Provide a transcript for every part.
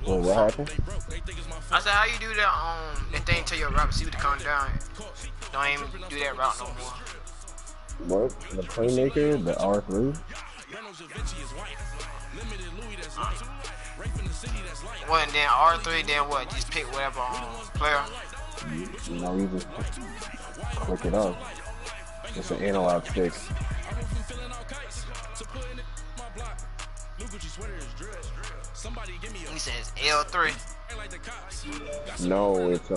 Well, what happened? I said, how you do that thing to your route receiver to come down? Don't even do that route no more. What? The playmaker, the R3? Well, and then R3, then what? Just pick whatever player? You know, you just click it up. It's an analog stick. He says L3. No, it's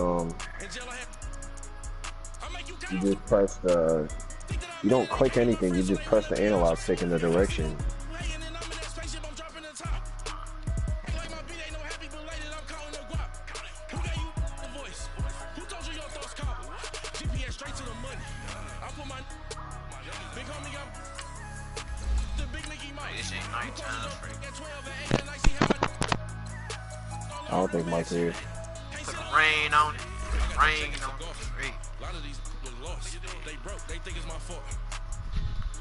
you just press the. You don't click anything. You just press the analog stick in the direction. I don't think Mike's here. Put the rain on it. Rain on it. A lot of these lost. They broke. They think it's my fault.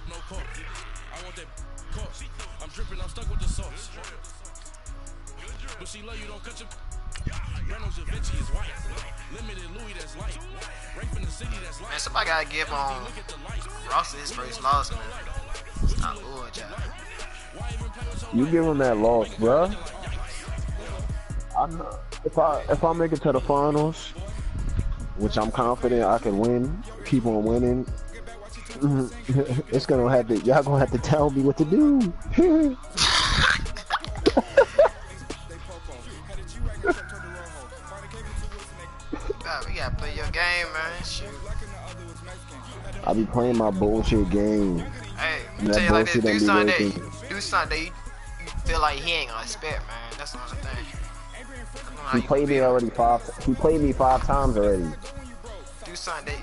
No call. I want that call. I'm dripping. I'm stuck with the sauce. But she love you. Don't cut your. Reynolds Da Vinci is white. Limited Louis that's light. Right from the city that's light. Man, somebody gotta give Ross his first loss, man. It's not good, y'all. You give him that loss, bruh. If I make it to the finals, which I'm confident I can win, keep on winning, it's gonna have to. Y'all gonna have to tell me what to do. We gotta play your game, man. Shoot. I be playing my bullshit game. Hey, I'm tell you like this, do something that you feel like he ain't gonna expect, man. That's the only thing. He played me already He played me 5 times already. Do something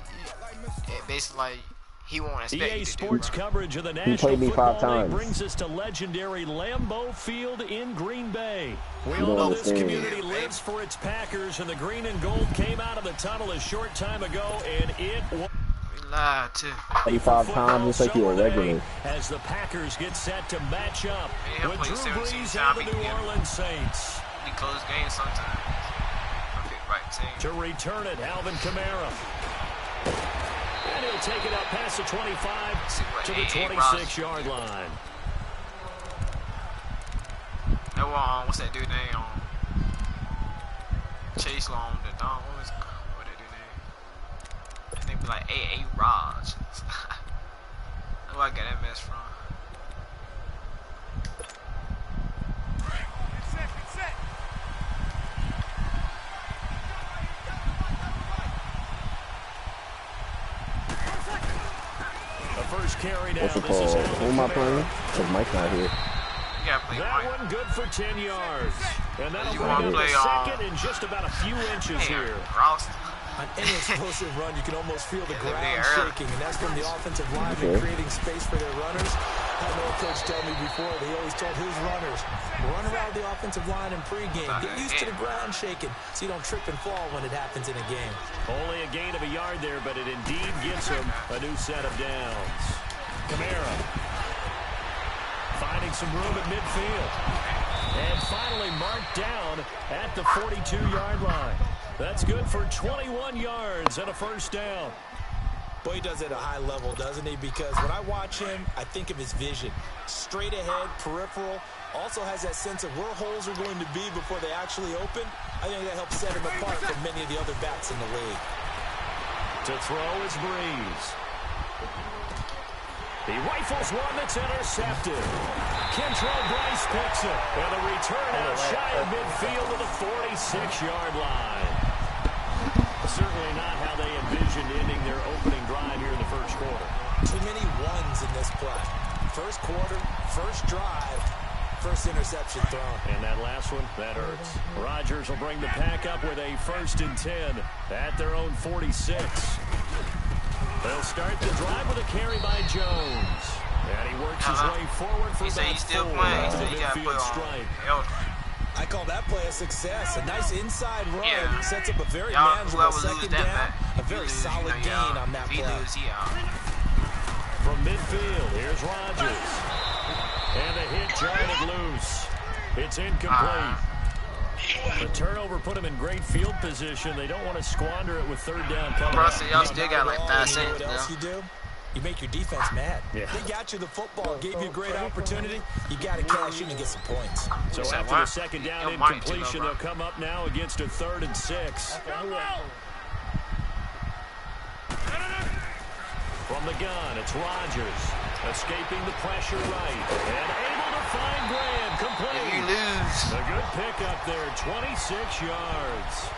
that basically like he won't expect EA you to Sports do, coverage of the He National played me 5 Football League times. brings us to legendary Lambeau Field in Green Bay. We You all don't know this understand. community lives for its Packers, and the green and gold came out of the tunnel a short time ago, and it was... We lied too. 35 times, it's like you're a regular. As the Packers get set to match up Yeah, with play Drew 17 Brees times, and the we New can get 'em. Orleans Saints. We close games sometimes. Right team. To return it, Alvin Kamara. And he'll take it up past the 25 to the 26-yard line. That one, what's that dude name? Chase Long, the Don. What that dude name? That name be like A.A. Raj. Where I got that mess from? First carry down. What's it This is called? Who am I Alvin playing? Kamara. Because Mike's not here. You gotta play That Mike. one good for 10 yards. And that'll You bring wanna up play, the second in just about a few inches here. Ross. On any explosive run, you can almost feel the Yeah, ground early. shaking, and that's from the offensive linemen Okay. creating space for their runners. I know a coach told me before, he always told his runners, run around the offensive line in pregame. Get used to the ground shaking so you don't trip and fall when it happens in a game. Only a gain of a yard there, but it indeed gets him a new set of downs. Kamara finding some room at midfield. And finally marked down at the 42-yard line. That's good for 21 yards and a first down. Boy, he does it at a high level, doesn't he? Because when I watch him, I think of his vision. Straight ahead, peripheral. Also has that sense of where holes are going to be before they actually open. I think that helps set him apart from many of the other backs in the league. To throw is Breeze. He rifles one that's intercepted. Kentrell Bryce picks it. And the return out shy of midfield to the 46-yard line. Certainly not how they envisioned ending their opening drive here in the first quarter. Too many ones in this play. First quarter, first drive, first interception thrown. And that last one, that hurts. Rodgers will bring the pack up with a 1st and 10 at their own 46. They'll start the drive with a carry by Jones. And he works his way forward for about he's still 4 playing. to the He got to midfield put stripe. on. I call that play a success. A nice inside run. Yeah. Sets up a very Y'all, manageable whoever lose second that down. back, A very solid gain on that if he play. lose, he out. From midfield, here's Rodgers. And the hit jarred it loose. It's incomplete. The turnover put them in great field position. They don't want to squander it with third down coming Bro, up. so y'all still got like 5 seconds. What else you do? You make your defense mad. Yeah. They got you the football, gave you a great opportunity. You got to cash in and get some points. So said after what? the second down Your mind incompletion, too, they'll come up now against a 3rd and 6. From the gun, it's Rodgers. Escaping the pressure right. And able to find Graham. Complete. If you lose. A good pickup there, 26 yards.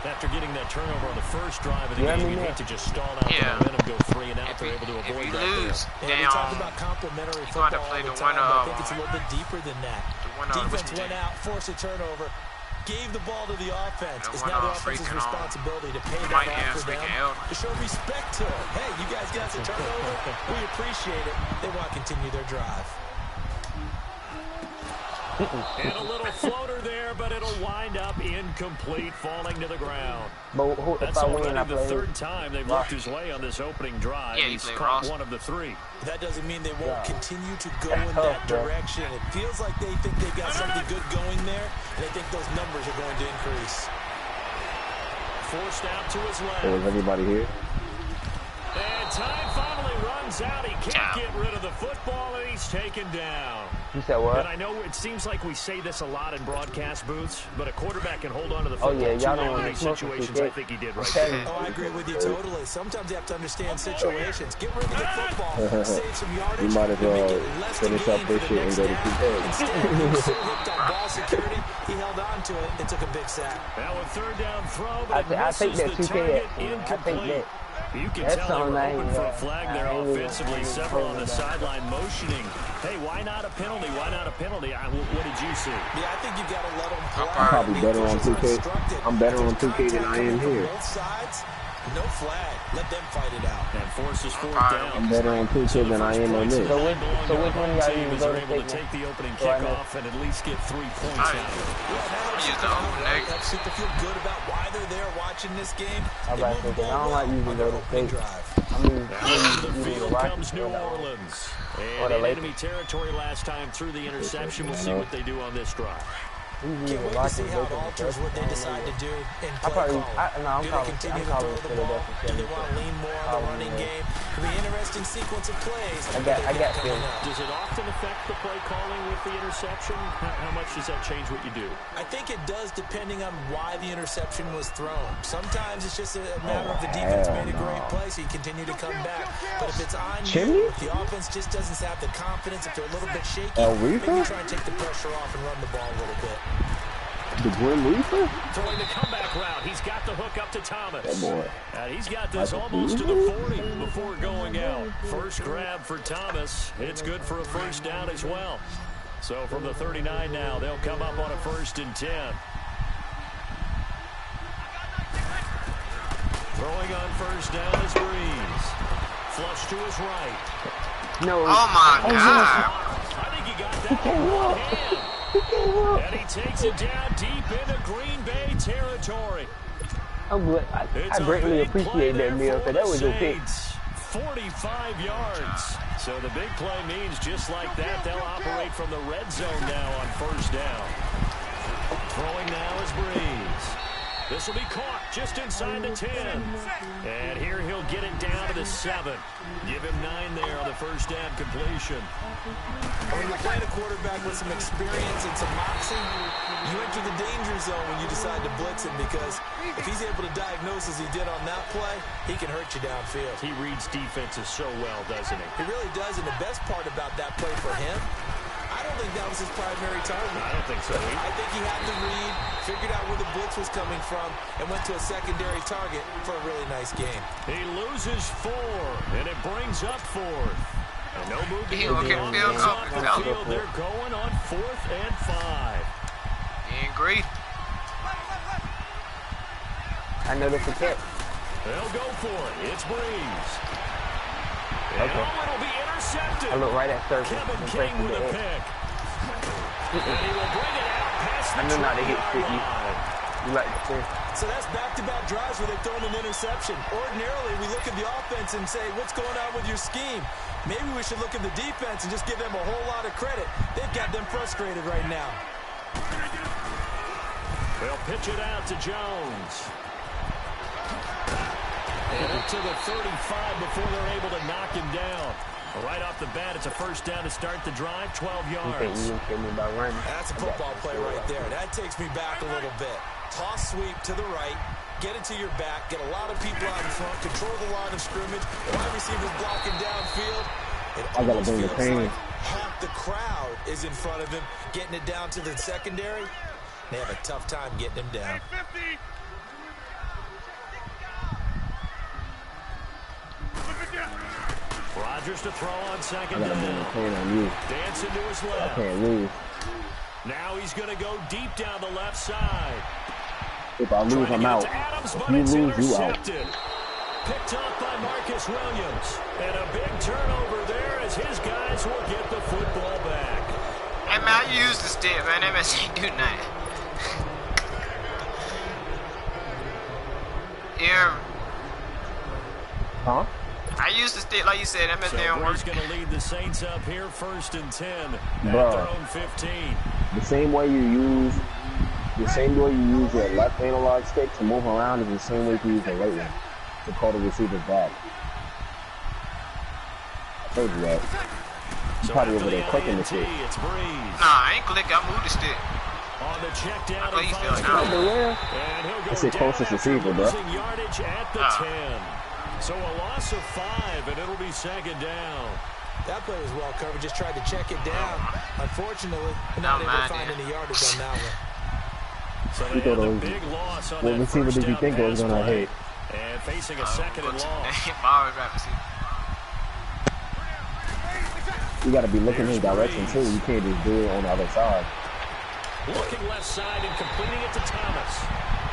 After getting that turnover on the first drive of the game, you hate to just stall out the momentum, go 3 and out. They're able to avoid if you that lose, there. We talk about complementary you football gotta play all the the time, winner but I of, think it's a little bit deeper than that. Defense went out, forced a turnover, gave the ball to the offense. It's now the offense's responsibility to pay that off for them, to show respect to it. Hey, you guys got the turnover. We appreciate it. They want to continue their drive. And a little floater there, but it'll wind up incomplete, falling to the ground. That's already the 3rd time they've looked his way on this opening drive. Yeah, he's caught one of the 3. That doesn't mean they won't continue to go in that direction. It feels like they think they've got something good going there, and they think those numbers are going to increase. Forced out to his left. So is everybody here? And time finally runs out. He can't get rid of the football, and he's taken down. You said what? And I know it seems like we say this a lot in broadcast booths, but a quarterback can hold on to the football y'all too don't long want in to these smoke situations. it, I think he did right okay. there. Oh, I agree with you totally. Sometimes you have to understand situations. Get rid of the football, save some yardage. You might as well make it less finish to up gain this for the shit and next go to down. 2K. Instead, he was so hooked on ball security, he held on to it and took a big sack. Now a 3rd down throw, but I take misses that the 2K. target I take incomplete. that. You can That's tell they were something hoping for a flag there I ain't offensively. even Several on the that. sideline motioning. Hey, why not a penalty? Why not a penalty? What did you see? Yeah, I think you've got to let them play. I'm probably better on 2K. I'm better on 2K than I am here. Both sides, no flag. Let them fight it out. And forces 4th down. I'm better on 2K than I am on this. So which one y'all team use is to able to take the opening kickoff and at least get 3 points out of it. Use the opening. Helps people feel good about why they're there watching this game. I don't like using Golden State. I mean, The field comes New Orleans. And in enemy territory last time through the interception. We'll see what they do on this drive. Can't wait to see how it alters what they decide to do in play calling. Do they continue to throw the ball? Do they want to lean more on the running game? It'll be an interesting sequence of plays. I got coming up. Does it often affect the play calling with the interception? How much does that change what you do? I think it does depending on why the interception was thrown. Sometimes it's just a matter of the defense made a great play, so you continue to come back. But if it's on you, if the offense just doesn't have the confidence, if they're a little bit shaky, maybe try and take the pressure off and run the ball a little bit. The Grim Reaper? Throwing the comeback route. He's got the hook up to Thomas. That boy. And he's got this almost to the 40 before going out. First grab for Thomas. It's good for a 1st down as well. So from the 39 now, they'll come up on a 1st and 10. Throwing on 1st down is Breeze. Flush to his right. No. Oh my God. I think he got that with one hand. And he takes it down deep into Green Bay territory. I greatly appreciate that, Neil, because that was your pick. 45 yards. So the big play means just like that, they'll operate from the red zone now on 1st down. Throwing now is Breeze. This will be caught just inside the 10. And here he'll get it down to the 7. Give him 9 there on the 1st down completion. When you're playing a quarterback with some experience and some moxie, you enter the danger zone when you decide to blitz him, because if he's able to diagnose as he did on that play, he can hurt you downfield. He reads defenses so well, doesn't he? He really does, and the best part about that play for him, I don't think that was his primary target. I don't think so either. I think he had the read, figured out where the blitz was coming from, and went to a secondary target for a really nice game. He loses 4, and it brings up 4th. And no move to He get looking down field off the goal. field. They're going on 4th and 5. He ain't great. I know that's a catch. They'll go for it. It's Breeze. And it'll be intercepted. I look right at third. Kevin King with a pick. And he will bring it out past the I know not to hit 50. line. You like to say. So that's back-to-back drives where they've thrown an interception. Ordinarily, we look at the offense and say, what's going on with your scheme? Maybe we should look at the defense and just give them a whole lot of credit. They've got them frustrated right now. They'll pitch it out to Jones. And up to the 35 before they're able to knock him down. Right off the bat, it's a first down to start the drive, 12 yards. That's a football play right there. That takes me back a little bit. Toss sweep to the right, get it to your back, get a lot of people out in front, control the line of scrimmage, wide receivers blocking downfield. It almost feels like half the crowd is in front of him, getting it down to the secondary. They have a tough time getting him down. Rodgers to throw on second down. Dancing to his left. I can't lose. Now he's going to go deep down the left side. If I lose, I'm out. Adams, If you lose, you out. Picked up by Marcus Williams. And a big turnover there as his guys will get the football back. Hey, man, I used the stick, man. That mess ain't do nothing. Yeah. Huh? I used the stick, like you said. That mess didn't work. He's going to lead the Saints up here, 1st and 10 at Bro, their own 15. the same way you use your left analog stick to move around is the same way you use the right one to call the receiver back. I told you that. You probably over there clicking the shit. It's Breeze. Nah, I ain't clicking. I moved the stick. On the check down, I he finds finds it. It's the closest receiver, bro. losing yardage at the 10. So a loss of 5, and it'll be second down. That play was well covered. Just tried to check it down. Unfortunately, not able to find any yardage on that one. So they had a big loss on that receiver did you think was going to hit? And facing a second and long. You got to be looking in direction, too. You can't just do it on the other side. Looking left side and completing it to Thomas.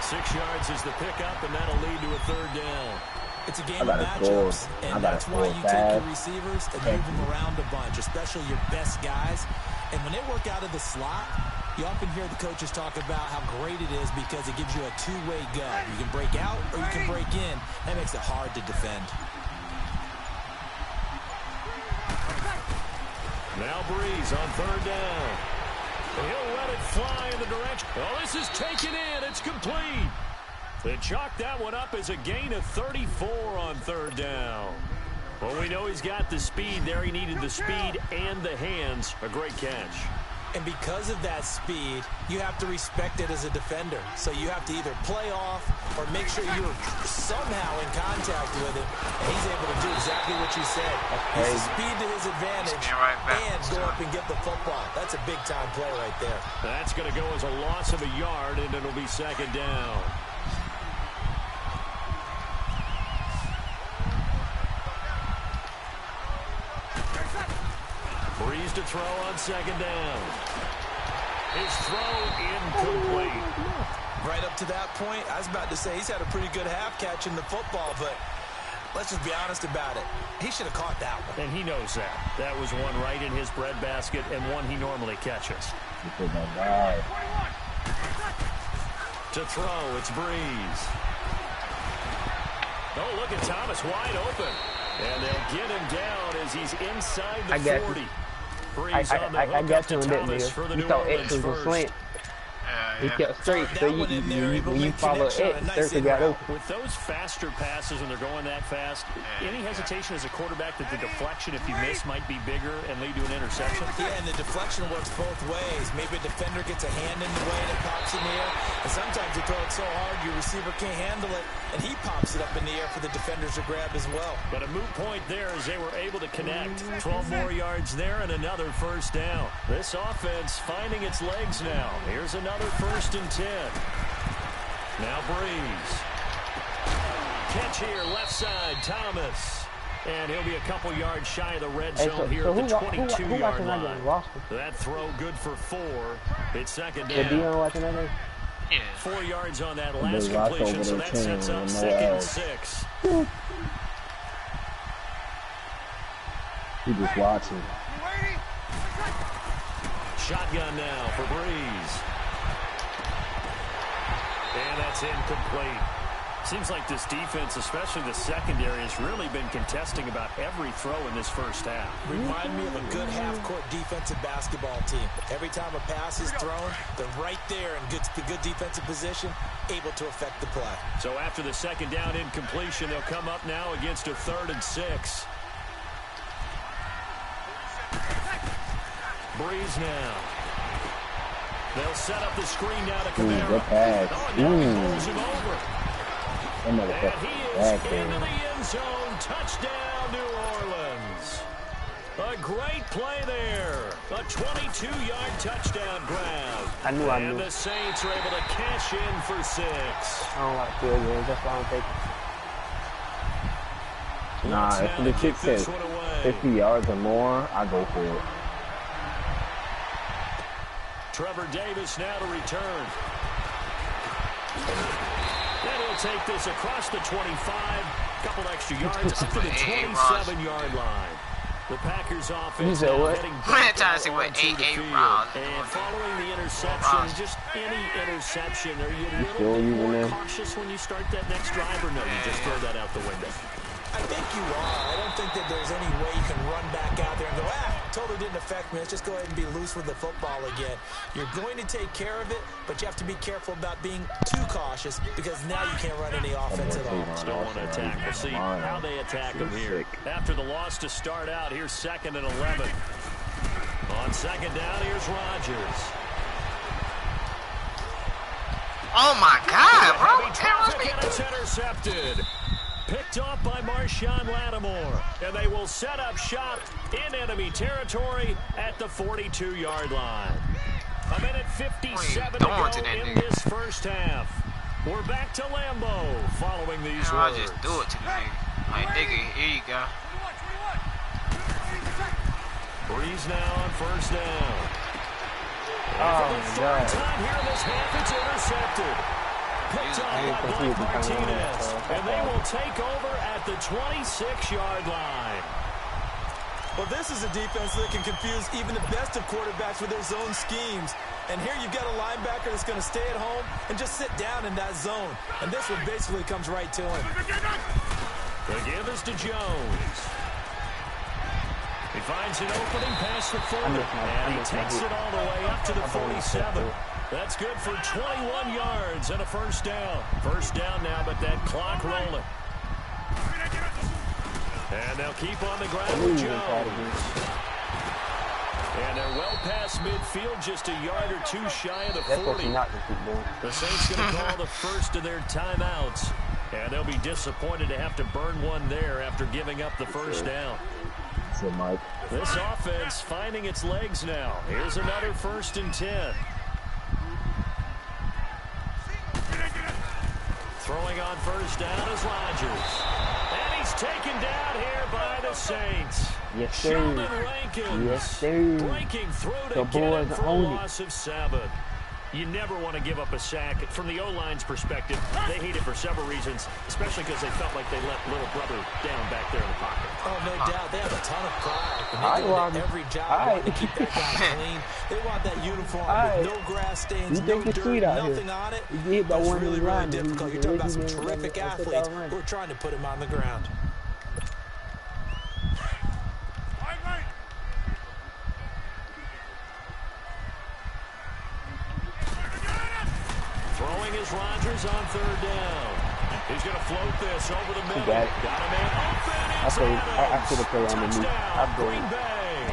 6 yards is the pickup, and that'll lead to a third down. It's a game of matchups, and that's why you take your receivers and move them around a bunch, especially your best guys. And when they work out of the slot, you often hear the coaches talk about how great it is because it gives you a two-way go. You can break out or you can break in. That makes it hard to defend. Now Breeze on third down. And he'll let it fly in the direction. Oh, this is taken in. It's complete. They chalked that one up as a gain of 34 on third down. Well, we know he's got the speed there. He needed the speed and the hands. A great catch. And because of that speed, you have to respect it as a defender. So you have to either play off or make sure you're somehow in contact with it. And he's able to do exactly what you said. Use the speed to his advantage and go up and get the football. That's a big-time play right there. That's going to go as a loss of a yard, and it'll be second down. Breeze to throw on second down. His throw incomplete. Right up to that point, I was about to say he's had a pretty good half catching the football, but let's just be honest about it. He should have caught that one. And he knows that. That was one right in his breadbasket and one he normally catches. To throw, it's Breeze. Oh, look at Thomas wide open. And they'll get him down as he's inside the 40. Breeze on the hook up to Thomas for the New Orleans first. He kept straight, so when you follow X, Thursday got open. With those faster passes and they're going that fast, any hesitation as a quarterback that the deflection, if you miss, might be bigger and lead to an interception? Yeah, and the deflection works both ways. Maybe a defender gets a hand in the way and it pops in the air, and sometimes you throw it so hard your receiver can't handle it, and he pops it up in the air for the defenders to grab as well. But a moot point there as they were able to connect. 12 more yards there and another first down. This offense finding its legs now. Here's another first and 10. Now Breeze. Catch here, left side, Thomas. And he'll be a couple yards shy of the red zone here at the 22-yard line. That throw good for 4. It's second down. 4 yards on that last completion, so that sets up second and 6. He just watching. Shotgun now for Breeze. And that's incomplete. Seems like this defense, especially the secondary, has really been contesting about every throw in this first half. Remind me of a good half-court defensive basketball team. Every time a pass is thrown, they're right there in good defensive position, able to affect the play. So after the second down incompletion, they'll come up now against a 3rd and 6. Breeze now. They'll set up the screen now to Kamara. Good pass. Oh, now he pulls him over. And he is into the end zone. Touchdown, New Orleans. A great play there. A 22-yard touchdown grab. I knew. And the Saints are able to cash in for 6. I don't like field goals. That's why I'm taking. Nah, if the kick says 50 yards or more, I go for it. Trevor Davis now to return. And he'll take this across the 25. Couple extra yards up to the 27-yard line. The Packers offense now heading back onto the field. And following the interception, just any interception, are you a little bit more cautious when you start that next drive, or no, you just throw that out the window? I think you are. I don't think that there's any way you can run back out there and go, totally didn't affect me. Let's just go ahead and be loose with the football again. You're going to take care of it, but you have to be careful about being too cautious because now you can't run any offense at all. Still want to attack. We'll see how they attack them here. After the loss to start out, here's 2nd and 11. On second down, here's Rodgers. Oh my God, bro! And it's intercepted. Picked off by Marshawn Lattimore. And they will set up shop in enemy territory at the 42-yard line. 1:57 to go in this first half. We're back to Lambeau following these I'll words. just do it to the nigga. Like, nigga, here you go. Breeze now on first down. Oh, for the third time here in this half, it's intercepted. Picked up by Blake Martinez. And they will take over at the 26-yard line. Well, this is a defense that can confuse even the best of quarterbacks with their zone schemes. And here you've got a linebacker that's going to stay at home and just sit down in that zone. And this one basically comes right to him. The give is to Jones. He finds an opening past the 40. And he takes it all the way up to the 47. That's good for 21 yards and a first down. First down now, but that clock rolling. And they'll keep on the ground with Jones. And they're well past midfield, just a yard or two shy of the 40. The Saints going to call the first of their timeouts. And they'll be disappointed to have to burn one there after giving up the first down. This offense finding its legs now. Here's another 1st and 10. Throwing on first down is Rodgers. And he's taken down here by the Saints. Yes, sir. Sheldon Rankins. Yes, sir. Breaking through to get it for a loss of 7. You never want to give up a sack. From the O-line's perspective, they hate it for several reasons, especially because they felt like they let little brother down back there in the pocket. Oh, no doubt. They have a ton of pride. And they go into every job to keep that guy clean. They want that uniform with no grass stains, no dirt, nothing on it. It's really, really difficult. You're talking about some terrific athletes who are trying to put him on the ground. Throwing is Rodgers on third down. He's going to float this over the middle. Got a man open. I should have played underneath. Touchdown, Green Bay.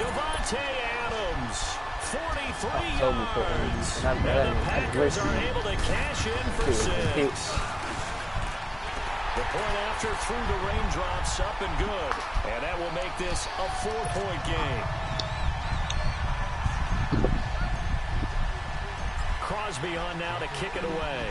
Devontae Adams, 43 yards. And the Packers are able to cash in for 6. The point after through the raindrops up and good. And that will make this a 4-point game. Crosby on now to kick it away.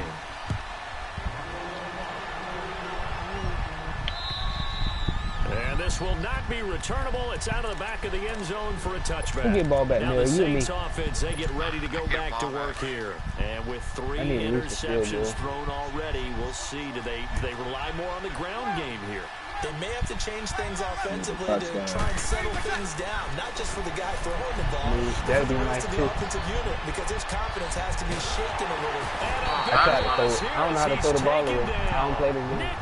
And this will not be returnable. It's out of the back of the end zone for a touchback. Get ball back, now the Saints offense, they get ready to go back to work here. And with 3 interceptions thrown already, we'll see. Do they rely more on the ground game here? They may have to change things offensively to try and settle things down, not just for the guy throwing the ball, that'd be but the nice rest of too. the offensive unit, because their confidence has to be shaken a little. I try to throw it. I don't know how to throw the ball away. I don't play this game.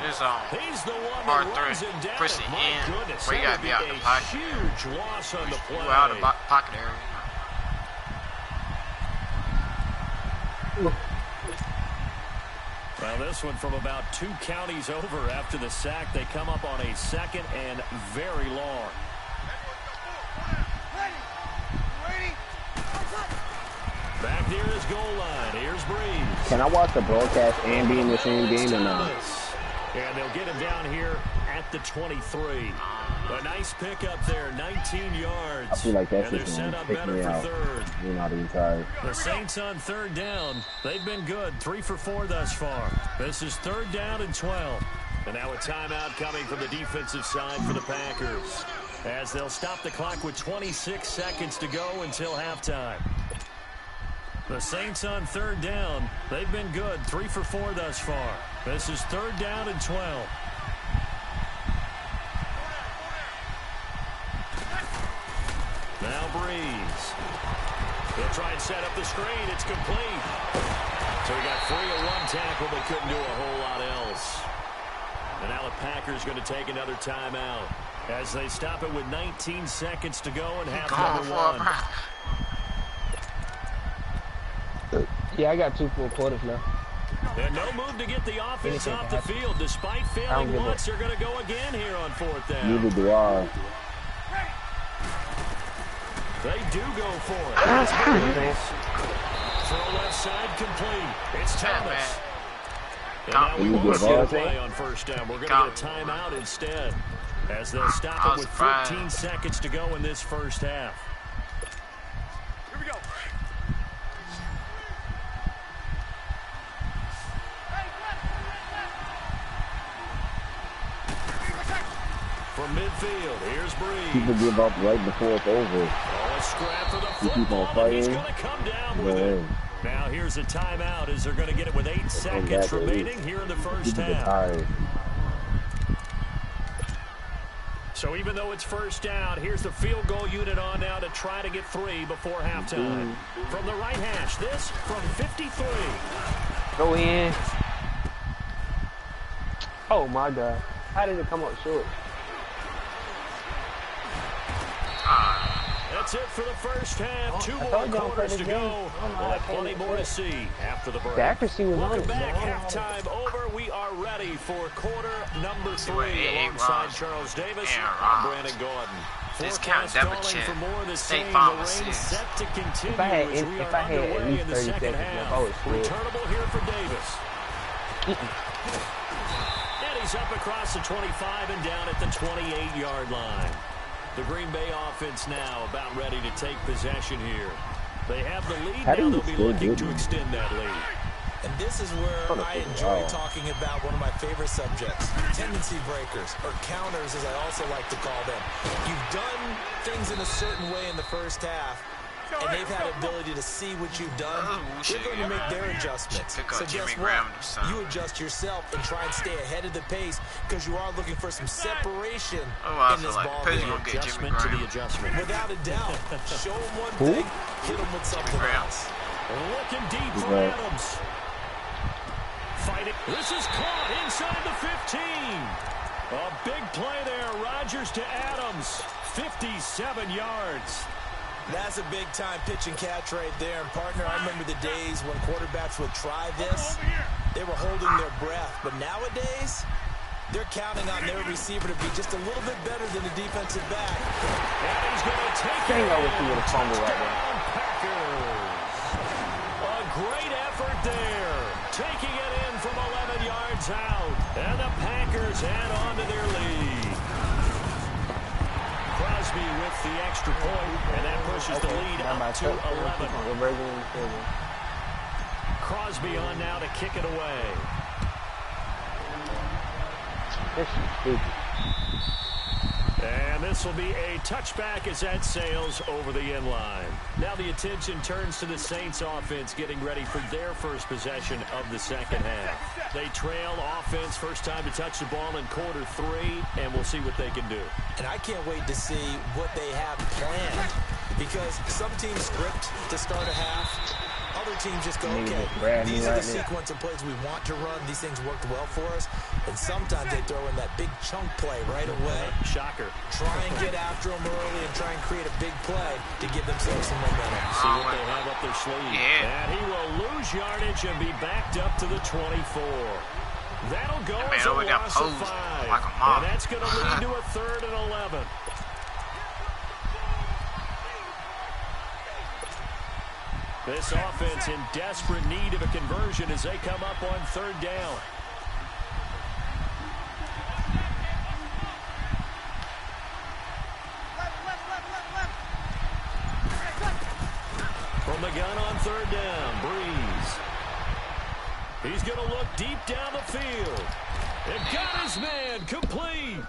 It's R3. Push it in. Where you gotta be out the pocket. Huge loss on the play. You out of the pocket area. Well, this one from about 2 counties over after the sack. They come up on a 2nd and very long. Back near his goal line. Here's Breeze. Can I watch the broadcast and be in the same game or not? And they'll get him down here at the 23. A nice pickup there, 19 yards. I feel like that's and just they're going set to up pick me better for out. third. You're not even tired. The Saints on 3rd down. They've been good, 3 for 4 thus far. This is 3rd down and 12. And now a timeout coming from the defensive side for the Packers, as they'll stop the clock with 26 seconds to go until halftime. The Saints on 3rd down. They've been good, 3 for 4 thus far. This is 3rd down and 12. Now Breeze. He'll try and set up the screen. It's complete. So he got free of 1 tackle, but couldn't do a whole lot else. And now the Packers going to take another timeout as they stop it with 19 seconds to go in half number 1. Yeah, I got 2 full quarters now. And no move to get the offense off the field. Despite failing once, they're going to go again here on 4th down. Neither do I. They do go for it. Throw left side complete. It's Thomas. And now we will see the play on 1st down. We're going to get a timeout instead, as they'll stop it with 14 seconds to go in this 1st half. Here we go. From midfield, here's Breeze. People give up right before it's over. Oh, a scrap for the You keep on football, and he's fighting. going to come down with it. Now here's a timeout as they're going to get it with 8 seconds remaining here in the 1st People get half. tired. So even though it's 1st down, here's the field goal unit on now to try to get 3 before halftime. From the right hash, this from 53. Go in. Oh my God. How did it come up short? That's it for the 1st half. 2 more quarters to go. We'll have plenty more to see after the break. The accuracy was on Welcome it. back. Halftime over. We are ready for quarter number 3 alongside Charles Davis. I'm Brandon Gordon. Discount debit check. For more the State same. Farm The rain assist. set to continue If I had, as we if are I had at underway least in the 30 second seconds half. left, I would swear. Returnable here for Davis. And he's up across the 25 and down at the 28-yard line. The Green Bay offense now about ready to take possession here. They have the lead now. They'll be looking to extend that lead. And this is where I enjoy talking about one of my favorite subjects, tendency breakers, or counters as I also like to call them. You've done things in a certain way in the 1st half, and they've had ability to see what you've done. They're going to make their adjustments. So guess what? You adjust yourself and try and stay ahead of the pace, because you are looking for some separation in this ball game. Adjustment to the adjustment. Without a doubt. Show them one thing, hit them with something else. Looking deep for Adams. Fighting. This is caught inside the 15. A big play there. Rodgers to Adams. 57 yards. That's a big-time pitch and catch right there. And, partner, I remember the days when quarterbacks would try this. They were holding their breath. But nowadays, they're counting on their receiver to be just a little bit better than the defensive back. And he's going to take Dang, it. I wish he would have fumbled right there. Packers. A great effort there. Taking it in from 11 yards out. And the Packers add on to their lead. Crosby with the extra point, and that pushes the lead up to 11. Crosby on now to kick it away. This is stupid. And And this will be a touchback as that sails over the end line. Now the attention turns to the Saints offense getting ready for their first possession of the second half. They trail offense first time to touch the ball in quarter 3, and we'll see what they can do. And I can't wait to see what they have planned, because some teams script to start a half. Other teams just go, okay, these are the sequence of plays we want to run. These things worked well for us. And sometimes they throw in that big chunk play right away. Shocker. Try and get after them early and try and create a big play to give themselves some momentum. See what they have up their sleeve. And he will lose yardage and be backed up to the 24. That'll go as a loss of 5. And that's going to lead to a 3rd and 11. This offense in desperate need of a conversion as they come up on 3rd down. From the gun on 3rd down, Breeze. He's going to look deep down the field. And got his man complete.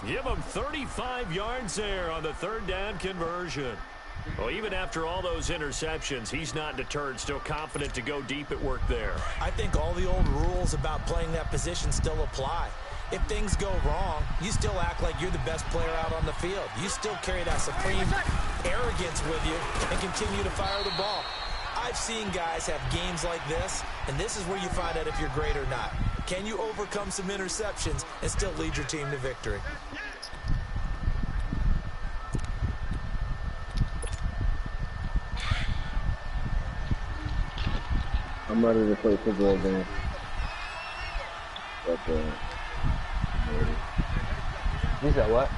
Give him 35 yards there on the 3rd down conversion. Well, even after all those interceptions, he's not deterred, still confident to go deep at work there. I think all the old rules about playing that position still apply. If things go wrong, you still act like you're the best player out on the field. You still carry that supreme arrogance with you and continue to fire the ball. I've seen guys have games like this, and this is where you find out if you're great or not. Can you overcome some interceptions and still lead your team to victory? I'm ready to play football again. You said what?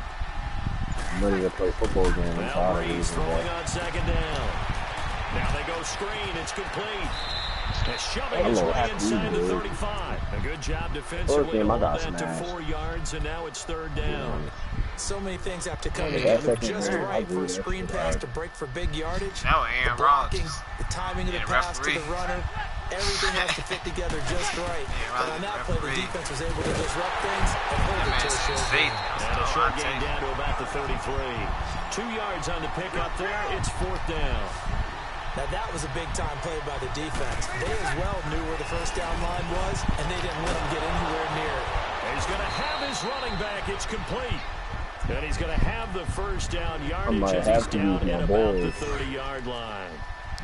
I'm ready to play football again. Well, Breeze throwing on 2nd down. Now they go screen. It's complete. And shoving his way inside the 35. A good job defensively to hold that to 4 yards, and now it's 3rd down. So many things have to come together just right for a screen pass to break for big yardage. The blocking, the timing of the pass to the runner. Everything has to fit together just right. But on that play, the defense was able to disrupt things and hold it to a short gain. And a short gain down to about the 33. 2 yards on the pickup there. It's 4th down. Now that was a big-time play by the defense. They as well knew where the first down line was, and they didn't let them get anywhere near it. He's going to have his running back. It's complete. And he's going to have the first down yardage as he's down at about the 30-yard line.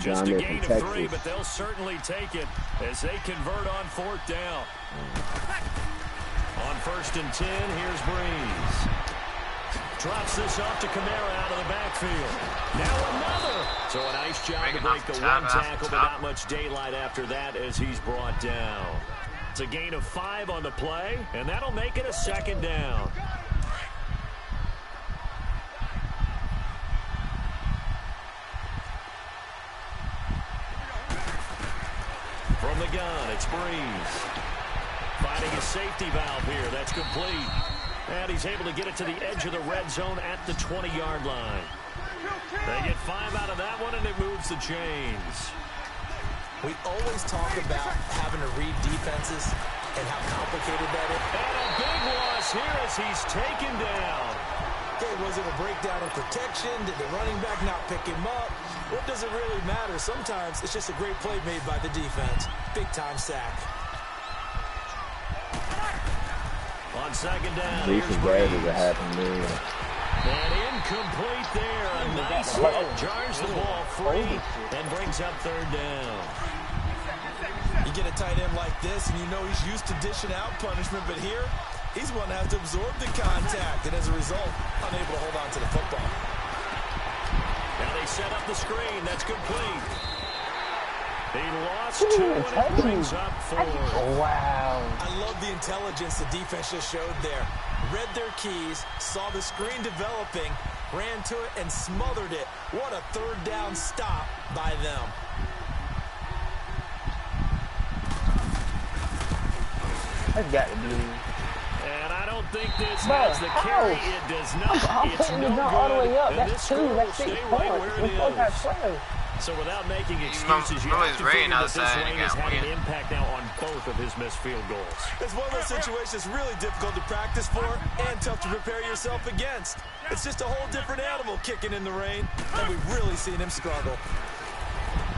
Just a gain of 3, but they'll certainly take it as they convert on 4th down. On 1st and 10, here's Breeze. Drops this off to Kamara out of the backfield. Now another. So a nice job to break the one tackle, but not much daylight after that as he's brought down. It's a gain of 5 on the play, and that'll make it a 2nd down. From the gun, it's Breeze. Finding a safety valve here. That's complete. And he's able to get it to the edge of the red zone at the 20-yard line. They get 5 out of that one, and it moves the chains. We always talk about having to read defenses and how complicated that is. And a big loss here as he's taken down. Okay, was it a breakdown in protection? Did the running back not pick him up? What does it really matter? Sometimes it's just a great play made by the defense. Big-time sack. On 2nd down, here's Breeze. And incomplete there. A nice hit. Jars the ball free and brings up 3rd down. You get a tight end like this, and you know he's used to dishing out punishment, but here, he's one that has to absorb the contact, and as a result, unable to hold on to the football. Now they set up the screen. That's complete. He lost 2, and it brings up 4. Wow. I love the intelligence the defense just showed there. Read their keys, saw the screen developing, ran to it, and smothered it. What a 3rd down stop by them. That's got to be. And I don't think this has the carry. It does not. I'm It's putting no it all the way good. up. And That's this 2. score will That's 6 stay points. right where We're it supposed to have is. 12. So without making excuses, you have to figure that this rain has had an impact now on both of his missed field goals. It's one of those situations really difficult to practice for and tough to prepare yourself against. It's just a whole different animal kicking in the rain, and we've really seen him struggle.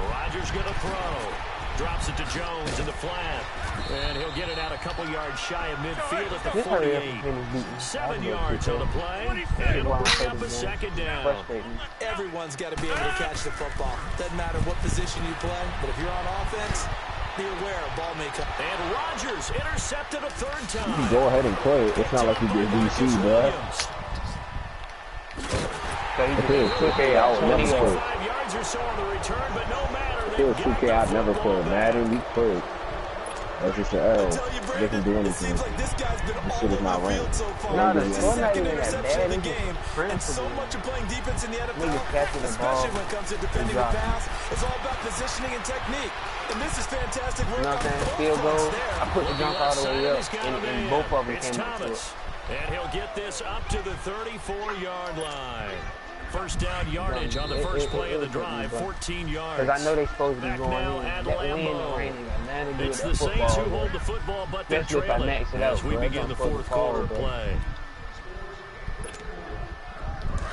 Rodgers going to throw. Drops it to Jones in the flat. And he'll get it out a couple yards shy of midfield at the 48. 7 yards on the play. And it'll bring up a second down. Everyone's got to be able to catch the football. Doesn't matter what position you play, but if you're on offense, be aware a ball may come. And Rodgers intercepted a third time. You can go ahead and play. It's not like you get DC, bro. If it was 2K, I would never play. 5 yards or so on the return, but no matter. If it was 2K, I'd never play. Madden, we play. That's just an error. They can do anything. This shit is not right. No, the score not even that bad. It's just and so much of playing defense in the NFL, niggas catching the ball. especially when it comes to defending the pass, it's all about positioning and technique. And this is fantastic work. You know what I'm saying? Field goal. I put the jump all the way up, and both of them came up to it. And he'll get this up to the 34-yard line. First down yardage on the first play of the drive, 14 yards. Because I know they're supposed to be going in. At That wind Lambeau. and rain ain't got nothing to do It's with the that Saints who football. hold the football, but they're Especially if I trailing max it out, as we bro. begin the That's what fourth it's called, quarter bro. play.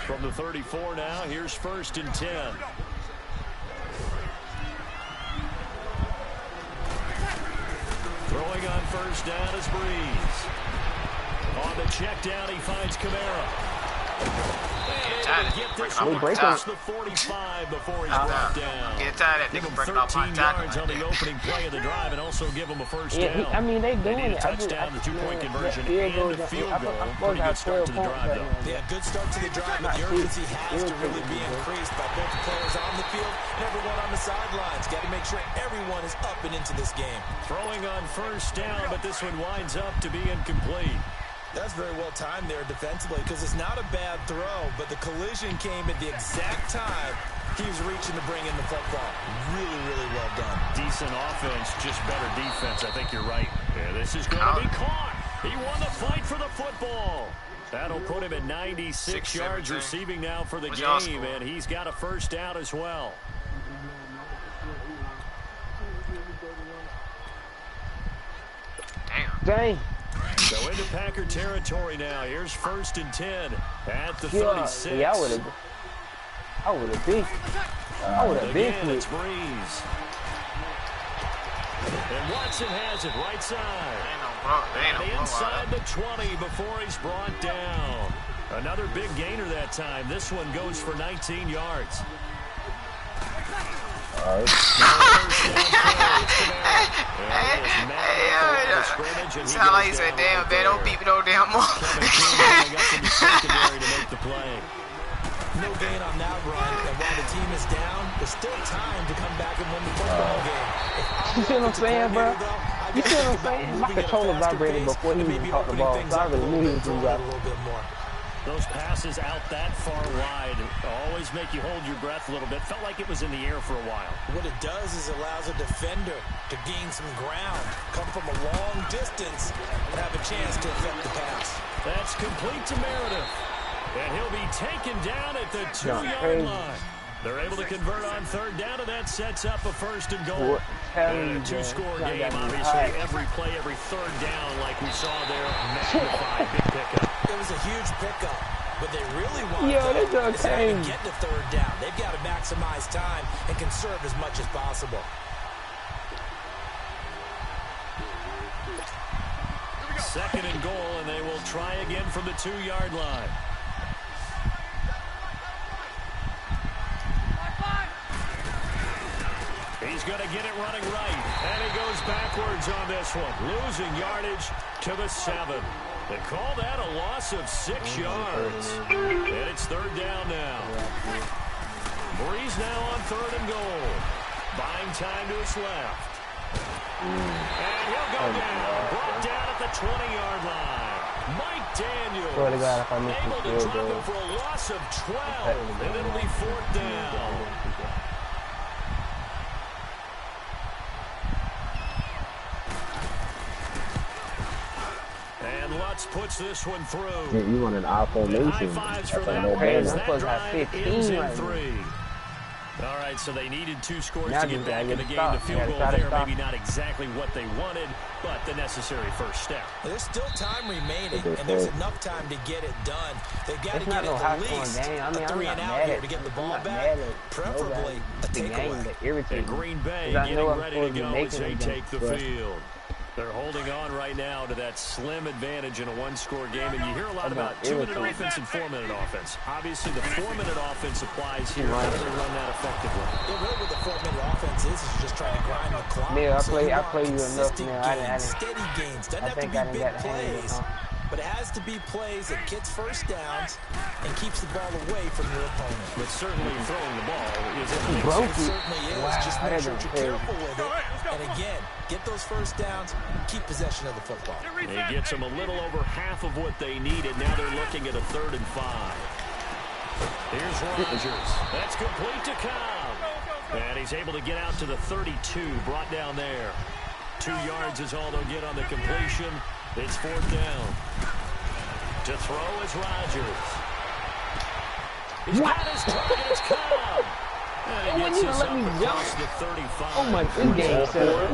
From the 34 now, here's 1st and 10. Throwing on first down is Breeze. On the check down, he finds Kamara. Get this one past the 45 before he's brought down. Get tired of that Give nigga him breaking off my 13 tackle. yards on the opening play of the drive and also give him a first Yeah, down. I mean, they They doing need a it. I just, touchdown, the two-point conversion, field and goals, a field I'm goal. supposed Pretty to have good start 12 to the points drive, right though. now. Yeah, good start to the drive, but the urgency has to really be increased by both the players on the field and everyone on the sidelines. Got to make sure everyone is up and into this game. Throwing on first down, but this one winds up to be incomplete. That's very well timed there defensively because it's not a bad throw, but the collision came at the exact time he was reaching to bring in the football. Really, really well done. Decent offense, just better defense. I think you're right. Yeah, this is going to be caught. He won the fight for the football. That'll put him at 96 yards receiving now for the game, and he's got a first down as well. Dang. So into Packer territory now. Here's 1st and 10 at the 36. Yeah, I would have been Again, quick. it's Breeze. And Watson has it right side. And inside the 20 before he's brought down. Another big gainer that time. This one goes for 19 yards. Sound like he said, damn, man, don't beat me no damn more. No gain on that run, and while the team is down, there's still time to come back and win the football game. You see what I'm saying, bro? You see what I'm saying? My controller vibrated before he even caught the ball, so I really knew he was going to a little bit more. Those passes out that far wide always make you hold your breath a little bit. Felt like it was in the air for a while. What it does is it allows a defender to gain some ground, come from a long distance, and have a chance to affect the pass. That's complete to Meredith. And he'll be taken down at the 2-yard line. They're able to convert on third down, and that sets up a 1st and goal. And a two-score game, obviously. Every play, every third down, like we saw there, magnified, big pickup. It was a huge pickup, but they really want to get to third down. They've got to maximize time and conserve as much as possible. Second and goal, and they will try again from the 2-yard line. He's going to get it running right, and he goes backwards on this one, losing yardage to the 7. They call that a loss of 6 yards, and it's third down now. Breeze now on 3rd and goal, buying time to his left. And he'll go down, brought down at the 20-yard line. Mike Daniels able to drop him for a loss of 12, and it'll be 4th down. And Lutz puts this one through. Yeah, you want an iPhone Nation. High fives for that no one as brainer. that drive ends in 3. All right, so they needed 2 scores Now to get back in the game. The field goal there, maybe not exactly what they wanted, but the necessary first step. There's still time remaining, and there's enough time to get it done. They've got to get at least a 3 and out here to get the ball back, preferably a takeaway. And Green Bay getting ready to go as they take the field. They're holding on right now to that slim advantage in a 1-score game, and you hear a lot about 2-minute offense and 4-minute offense. Obviously, the 4-minute offense applies here. How do they run that effectively? Yeah, really what the 4-minute offense is just trying to grind the clock. Yeah, I play you enough now. I didn't. Steady gains. Doesn't have to be big plays, but it has to be plays that gets first downs and keeps the ball away from your opponent. But certainly throwing the ball is in the mix. It certainly is. Wow, just make sure you're careful with it. And again, get those first downs, keep possession of the football. He gets them a little over half of what they needed. Now they're looking at a 3rd and 5. Here's Rodgers. That's complete to Cobb. And he's able to get out to the 32, brought down there. 2 yards is all they'll get on the completion. It's 4th down. To throw is Rodgers. He's got his target. It's Cobb. It wouldn't even let me jump. Oh my, this game set up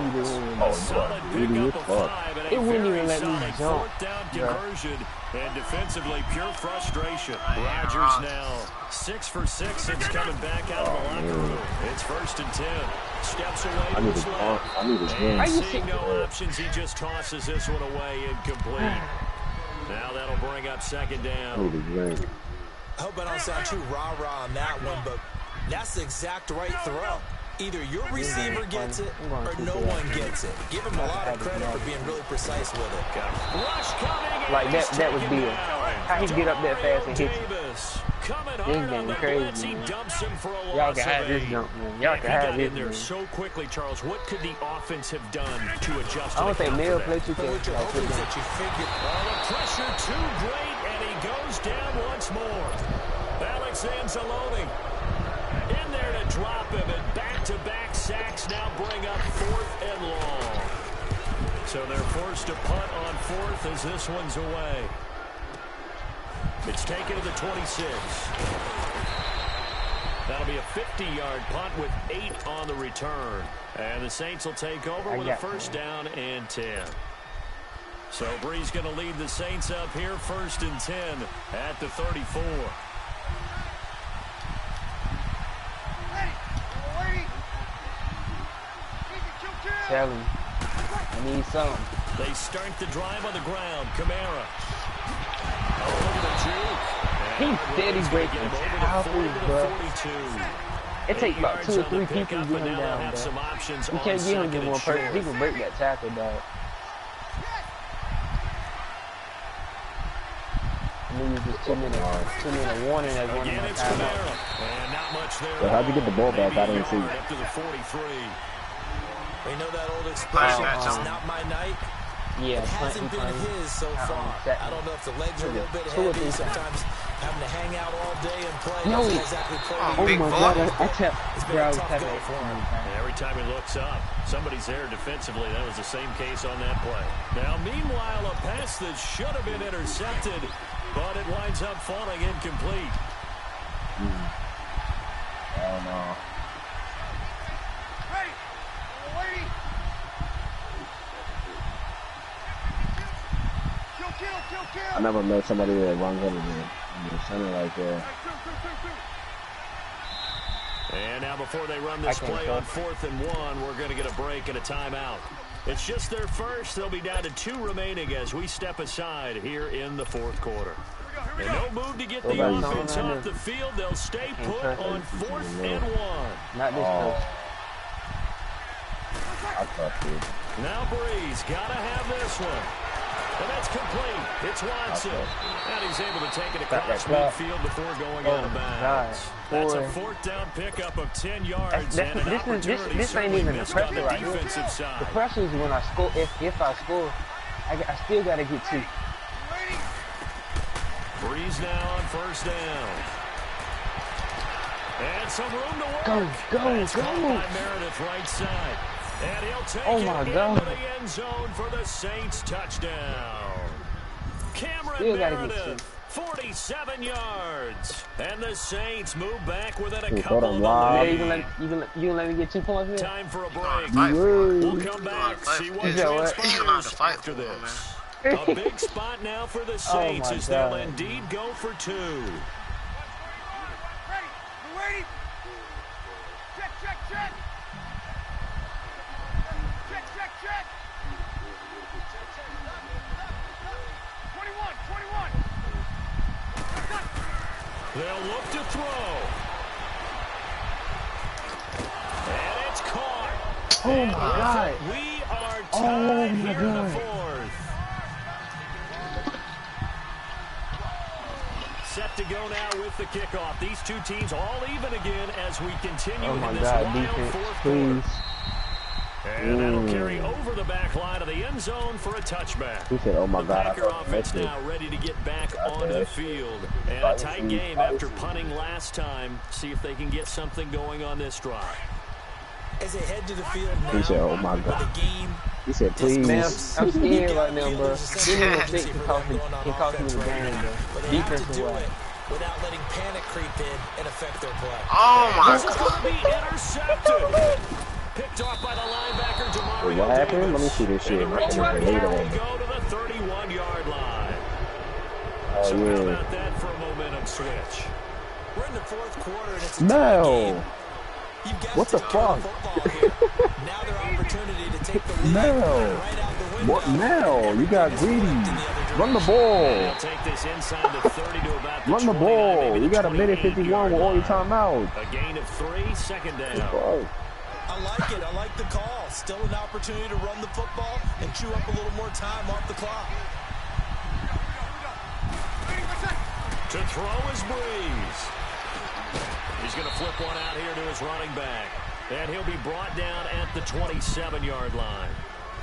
It wouldn't even let me jump. 4th down conversion, and defensively, pure frustration. Rodgers now 6 for 6 since coming back out of the locker room. It's 1st and 10. Steps away to his left. And seeing no options, he just tosses this one away incomplete. Now that'll bring up 2nd down. I hope I don't sound too rah-rah on that one, but that's the exact right throw. Either your receiver gets it or no one gets it. Give him a lot of credit for being really precise with it. Like that was big. How he get up that fast and hit you? This game crazy, man. Y'all can have this jump, man. Y'all can have this, man. So quickly, Charles, what could the offense have done to adjust? I don't think Mill played too fast. The pressure too great, and he goes down once more. Alex Anzalone in there to drop him, and back-to-back sacks now bring up 4th and long. So they're forced to punt on 4th as this one's away. It's taken to the 26. That'll be a 50-yard punt with 8 on the return. And the Saints will take over with a 1st down and 10. So Bree's going to lead the Saints up here 1st and 10 at the 34. Tell him. I need something. They start the drive on the ground. Kamara. Oh, look at the juke. He's steady breaking tackles, bro. It takes about 2 or 3 people to get him down, bro. You can't get him to one person. He can break that tackle, dog. I knew just 2 minute warning as one of my timeouts. So how'd you get the ball back? I didn't see. Up to the 43. We know that old expression, it's not my night. Yeah, it hasn't been his so far. I don't know if the legs are a little bit heavy. Sometimes having to hang out all day and play doesn't exactly play. Oh my God, I tapped. Every time he looks up, somebody's there defensively. That was the same case on that play. Now, meanwhile, a pass that should have been intercepted, but it winds up falling incomplete. Oh no. I never met somebody that runs over the center like that. And now before they run this play on 4th and 1, we're going to get a break and a timeout. It's just their first. They'll be down to 2 remaining as we step aside here in the 4th quarter. And no move to get the offense off the field. They'll stay put on 4th and 1. Not this close. Now Breeze got to have this one. And that's complete. It's Watson. And he's able to take it across midfield before going out of bounds. That's a 4th down pickup of 10 yards. This ain't even the pressure right here. The pressure is when I score. If I score, I still got to get 2. Breeze now on 1st down. And some room to work. Go. By Meredith right side. And he'll take it into the end zone for the Saints touchdown. Still gotta get 2. 47 yards. And the Saints move back within a Dude, couple of the Rob. Yeah, lead. you gonna let me get 2 points here? Time for a You gonna break. fight for it. We'll come back, see what You said what? You gonna have to transpires fight after for it, this. man. A big spot now for the Saints my as they'll God. indeed go for 2. Ready? Check, check, check. Check, check, check. 21, 21. They'll look to throw. And it's caught. Oh my God. We are Oh tied my here in the God. 4th. Set to go now with the kickoff. These two teams all even again as we continue Oh my in this God, wild defense, 4th please. quarter. And that'll carry over the back line of the end zone for a touchback. He said, "Oh my The God." I Packer thought offense that's it. now ready to get back on the field. And a tight game after punting last time. See if they can get something going on this drive. As they head to the field now, He said, "Oh my with God." the game He said, Man, "Please." I'm scared right now, bro. there's a sense of This urgency can for cost them me, going on can cost me offense the right game, now. bro. But they have to Defensive do wise. it without letting panic creep in and affect their play. Oh my This is God. going to be intercepted. Picked off by the linebacker, Wait, Demario what happened? Davis. Let me see this shit. And the Right return there. here will go to the 31-yard line. Oh So how yeah. about that for a momentum switch? We're in the 4th quarter, and it's a No. game. You've got What to the take care of fuck? football here. Now their opportunity to take the lead No. right out the window. What now? You got Everything is greedy. flipped in the other Run the direction. ball. They'll take this inside the 30 to about the Run the 29, ball. maybe You the got a minute 51 with all your 28-yard line. timeouts. A gain of 3, second down. Fuck. I like it. I like the call. Still an opportunity to run the football and chew up a little more time off the clock. To throw is Breeze. He's going to flip one out here to his running back. And he'll be brought down at the 27-yard line.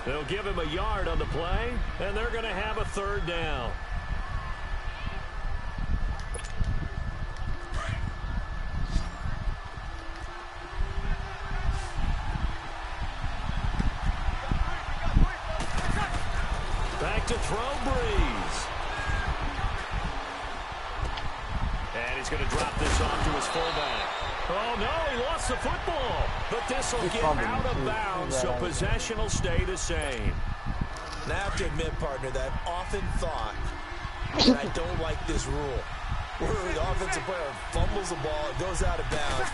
They'll give him a yard on the play, and they're going to have a 3rd down. Back to throw, Breeze. And he's going to drop this off to his fullback. Oh, no, he lost the football. But this will get out of bounds, so possession will stay the same. Now, I have to admit, partner, that I've often thought that I don't like this rule. Where the offensive player fumbles the ball, it goes out of bounds,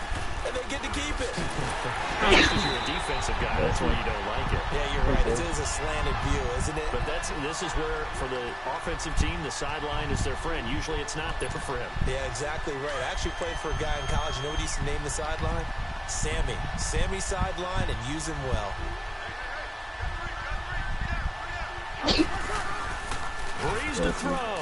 and they get to keep it. Because you're a defensive guy, that's why you don't like it. Yeah, you're right. It is a slanted view, isn't it? But this is where, for the offensive team, the sideline is their friend. Usually it's not there for him. Yeah, exactly right. I actually played for a guy in college. You know what he used to name the sideline? Sammy. Sammy sideline, and use him well. Breeze to throw.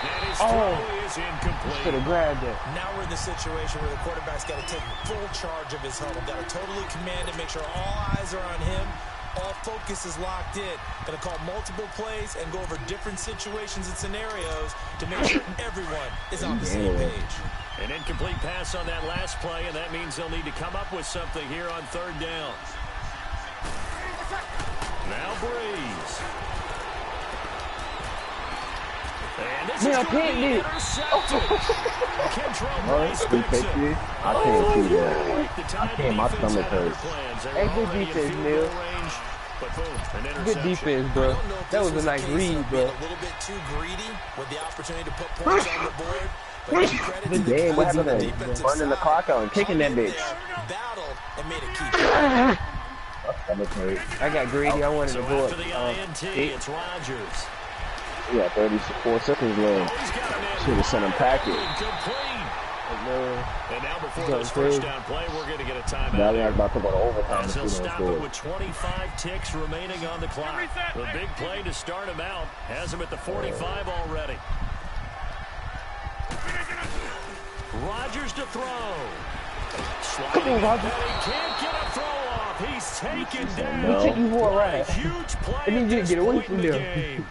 And his throw is Should incomplete. have grabbed it. Now we're in the situation where the quarterback's got to take full charge of his huddle. Got to totally command it, make sure all eyes are on him. All focus is locked in. Going to call multiple plays and go over different situations and scenarios to make sure everyone is on the same page. An incomplete pass on that last play, and that means they'll need to come up with something here on 3rd down. Now Breeze. And this is going to be intercepted. Kentrell Bryce picks it. I can't see that. I can't. My stomach hurts. Hey, good defense, Neil. Good defense, bro. That was a nice read, bro. A little bit too greedy with the opportunity to put points on the board. But give credit The to the game, what guys on happened? the defensive Running the side. clock out and kicking that Hung in bitch. there, battled, and made it keep. My stomach hurts. I got greedy. I wanted So to go after the up. INT, Eight. it's Rodgers. We got 34 seconds left. He's got him in. Should have sent him packing. Complete. And now before Going this first crazy. down play, we're going to get a Now timeout. they're about to go to overtime. As If he'll we don't stop it score. with 25 ticks remaining on the clock. The big play to start him out has him at the 45 already. Rodgers to throw. Come on, Rodgers. And he can't get a throw off. He's taken down. no. He took you for a A ride. huge play I need at you to this get away point from in the there. game.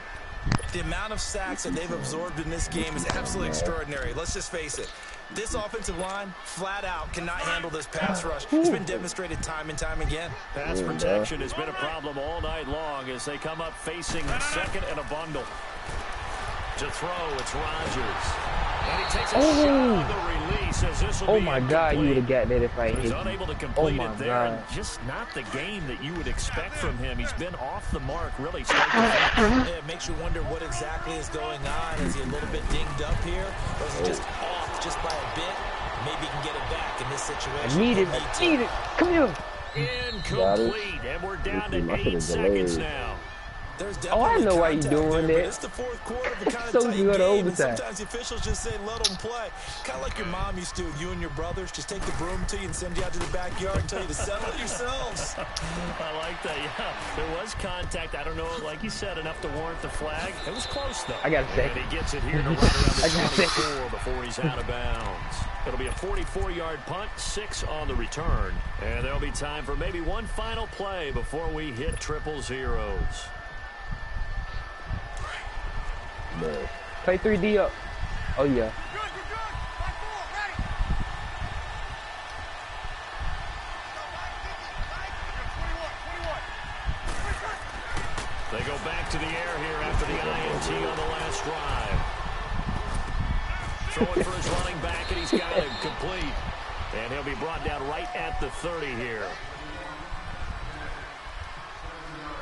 The amount of sacks that they've absorbed in this game is absolutely extraordinary. Let's just face it. This offensive line, flat out, cannot handle this pass rush. It's been demonstrated time and time again. Pass protection has been a problem all night long as they come up facing second and a bundle. To throw, it's Rodgers. And he takes a shot on the release as this will be my God, you would have got that if I hit He's you. unable to complete it there. And just not the game that you would expect from him. He's been off the mark, really. Yeah, it makes you wonder what exactly is going on. Is he a little bit dinged up here? Or is he just off just by a bit? Maybe he can get it back in this situation. I need it. Come here. Incomplete. And we're down to 8 seconds now. I know why you're doing that. It's the fourth quarter of a kind of So tight you go to game, and overtime. sometimes the officials just say, let them play. Kind of like your mom used to with you and your brothers. Just take the broom to you and send you out to the backyard and tell you to settle it yourselves. I like that, yeah. There was contact. I don't know, like you said, enough to warrant the flag. It was close, though. I got a second. And he gets it here to run around the 24 before he's out of bounds. It'll be a 44-yard punt, 6 on the return. And there'll be time for maybe one final play before we hit triple zeros. Play 3D up. Oh, yeah. They go back to the air here after the INT on the last drive. Throwing for his running back, and he's got him complete. And he'll be brought down right at the 30 here.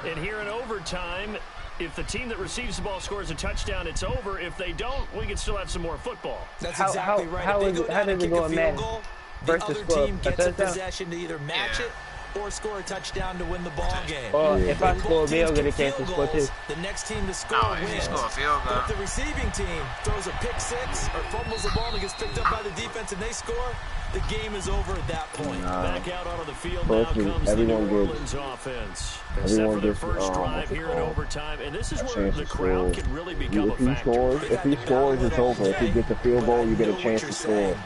And here in overtime, if the team that receives the ball scores a touchdown, it's over. If they don't, we can still have some more football. That's exactly right. How does it go in Madden? The Versus other score team a gets a touchdown? possession to either match it or score a touchdown to win the ball game. Or if I If score, both they'll teams get a get chance to field score too. goals, the next team to score No, if you wins. score a field goal. But if the receiving team throws a pick six or fumbles the ball and gets picked up by the defense and they score, the game is over at that point. Back out onto the field now comes the New Orleans offense. Set for their first drive here in overtime, and this is where the crowd can really become a factor. If he scores, it's over. If he gets a field goal, you get a chance to score.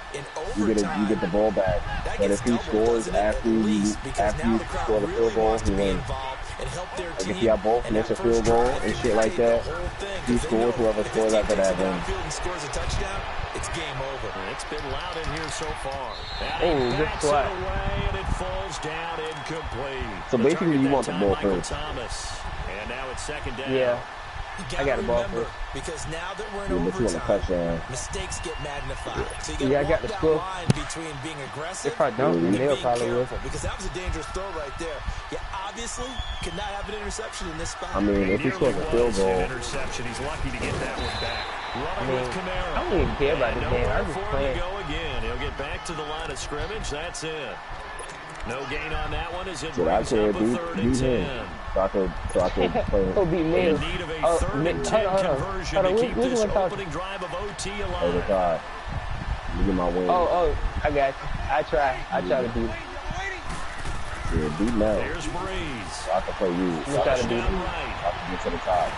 You get the ball back. But if he scores after you score the field goal, he wins. Like if y'all both miss a field goal and shit like that, he scores, whoever scores after that wins. Scores a touchdown, it's game over. It's been loud in here so far. Good squat. Away, and it falls down incomplete. So basically, you want the ball first. Thomas. And now it's second down. Yeah. I got the ball remember, first. because now that we're in Yeah, but you want to overtime, touch mistakes get magnified. So you Yeah, I got got the that score. line between being aggressive If I don't, and they'll being probably will. careful, because that was a dangerous throw right there. You obviously could not have an interception in this spot. I mean, if he scores a field goal, Interception. He's lucky to get that one back. Running with Kamara. I don't even care about this game. I'm just For him playing. to go again. He'll get back to the line of scrimmage. That's it. No gain on that one as it should I brings say up a third and beat him? 10. So I could play. Go beat In Mills. need of a Oh, third and 10 conversion to keep this opening drive of OT alive. Overtime. Let me get my win. Oh, I got you. I try to beat him. Yeah, beat now. There's Breeze. So I can play you. I'm trying to beat Down him. right. I can get to the top.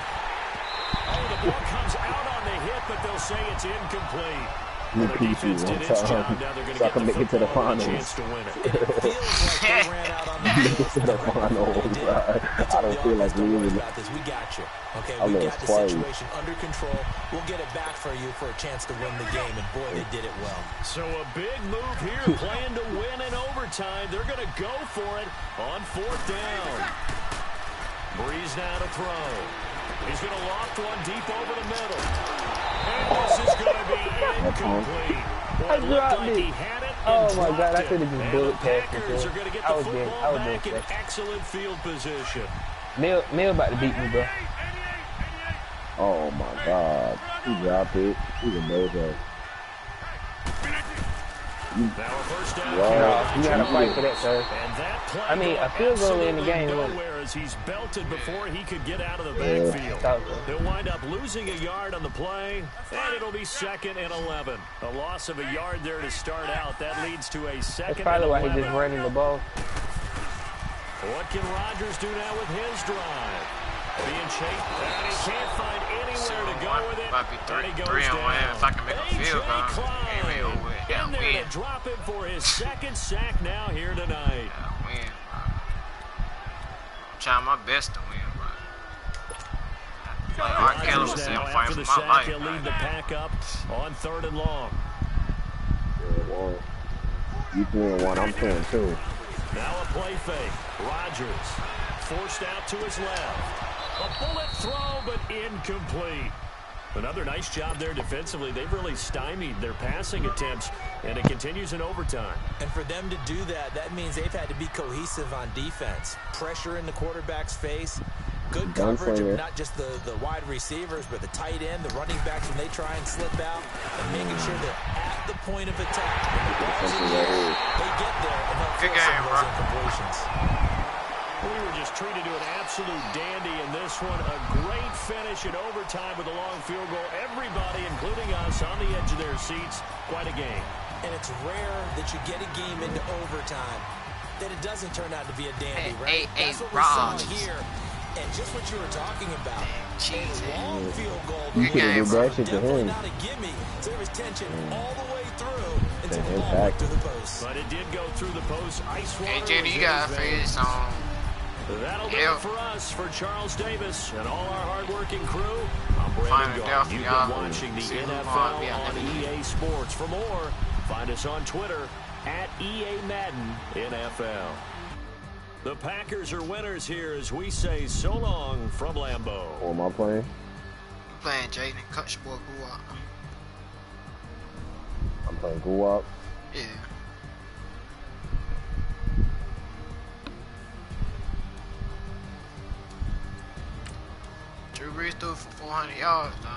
Oh, the ball comes out on the hit, but they'll say it's incomplete. You The PC defense did one its job. time. Now they're going So I to can get make it to the football and a finals. chance to win it. It feels like they ran out on the field. To the finals. I don't feel like Don't worry losing. about this. We got you. Okay, I we lost got the twice. situation under control. We'll get it back for you for a chance to win the game, and boy, they did it well. So a big move here, playing to win in overtime. They're going to go for it on fourth down. Breeze now to throw. He's going to loft one deep over the middle. And this is going to be incomplete. Well, I it looked dropped like it. he had it Oh, and my God, dropped I it. could've just And bullet the passed it, Packers too. are going to get I the was getting- football I was back in getting second. excellent field position. Mill about to beat me, bro. Oh my God. He dropped it. He's a mojo. Now a first down. Wow. No, you gotta fight for that, sir. And that play I mean, a field goal in the absolutely game, wasn't it? nowhere as he's belted before he could get out of the Yeah. backfield. That was it. They'll wind up losing a yard on the play, and it'll be second and 11. A loss of a yard there to start out. That leads to a That's second probably and why he's 11. just running the ball. What can Rodgers do now with his drive? Being chased, and he can't find anywhere to go with it. Might be And he goes 3-1 down. if I can make a field goal. Game ain't over with. In there Win. to drop him for his second sack now here tonight. Win, bro. I'm trying my best to win, bro. Like R. Kelly would say, I'm Now, after fighting the for my sack, life. he'll lead the pack up on third and long. 3-1. You 3-1. I'm 2-2. Now a play fake. Rodgers forced out to his left. A bullet throw, but incomplete. Another nice job there defensively. They've really stymied their passing attempts, and it continues in overtime. And for them to do that, that means they've had to be cohesive on defense. Pressure in the quarterback's face. Good coverage of not just the wide receivers, but the tight end, the running backs when they try and slip out, and making sure they're at the point of attack. When the ball's in the air, they get there and help force some of those incompletions. We were just treated to an absolute dandy in this one. A great finish in overtime with a long field goal. Everybody, including us, on the edge of their seats. Quite a game. And it's rare that you get a game into overtime that it doesn't turn out to be a dandy, right? That's what we saw here. And just what you were talking about, a long field goal. You could have did that shit to him. Not a gimme. So there was tension all the way through until the ball went through the post. But it did go through the post. Ice water. Hey, Jenny, you got to figure this on. That'll do it for us, for Charles Davis and all our hard-working crew. I'm Brandon Gault. You've been watching the NFL on EA Sports. For more, find us on Twitter at EA Madden NFL. The Packers are winners here as we say so long from Lambeau. What am I playing? You playing Jaden Cut your boy Guwap. I'm playing Guwap. Yeah. Drew Brees threw for 400 yards though.